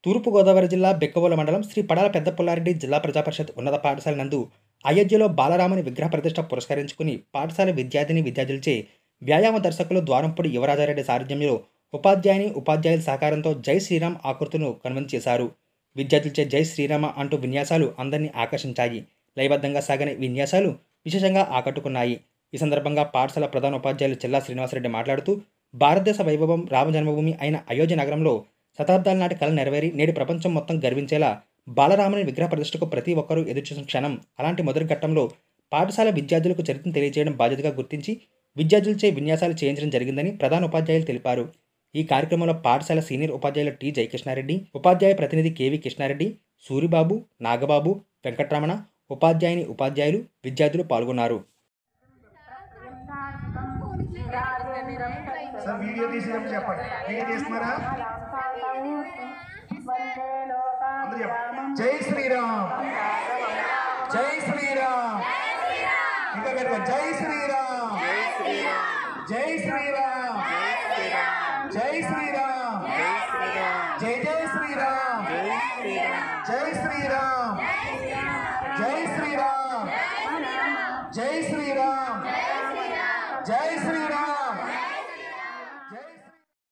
తూర్పుగోదావరి జిల్లా బెక్కవోలు మండలం శ్రీ పడాల పెద్ద పుల్లారెడ్డి జిల్లా ప్రజాపరిషత్ ఉన్నత పాఠశాల నందు అయోధ్యలో బాలరాముని విగ్రహ ప్రతిష్ఠ పురస్కరించుకుని పాఠశాల విద్యార్థులచే వ్యాయామ దర్శకులు ద్వారంపూడి యువరాజారెడ్డి సారథ్యంలో ఉపాధ్యాయుల సహకారంతో జై శ్రీరామ్ ఆకృతులను కనుగొని విద్యార్థులచే జై శ్రీరామ అంటూ విన్యాసాలు అందరినీ ఆకర్షించాయి. లయబద్ధంగా సాగిన విన్యాసాలు విశేషంగా ఆకట్టుకున్నాయి. ఈ సందర్భంగా పాఠశాల ప్రధాన ఉపాధ్యాయులు చెల్లా శ్రీనివాసరెడ్డి మాట్లాడుతూ, భారతదేశ వైభవం రామ జన్మభూమి అయిన అయోధ్య నగరంలో శతాబ్దాల నాటి కళ నెరవేరి నేడు ప్రపంచం మొత్తం గర్వించేలా బాలరాముని విగ్రహ ప్రతిష్టకు ప్రతి ఒక్కరూ ఎదురుచూసిన క్షణం. అలాంటి మొదటి ఘట్టంలో పాఠశాల విద్యార్థులకు చరిత్రను తెలియజేయడం బాధ్యతగా గుర్తించి విద్యార్థులచే విన్యాసాలు చేయించడం జరిగిందని ప్రధాన ఉపాధ్యాయులు తెలిపారు. ఈ కార్యక్రమంలో పాఠశాల సీనియర్ ఉపాధ్యాయులు టి జయకృష్ణారెడ్డి, ఉపాధ్యాయ ప్రతినిధి కెవి కృష్ణారెడ్డి, సూరిబాబు, నాగబాబు, వెంకట్రమణ, ఉపాధ్యాయులు, విద్యార్థులు పాల్గొన్నారు. జై శ్రీరామ్, జై శ్రీరామ్, ఇంకా గట్టిగా జై శ్రీరామ్, జై శ్రీరామ్, జై శ్రీరామ్, జై జై శ్రీరామ్, జై శ్రీరామ్, జై శ్రీరామ్, జై శ్రీ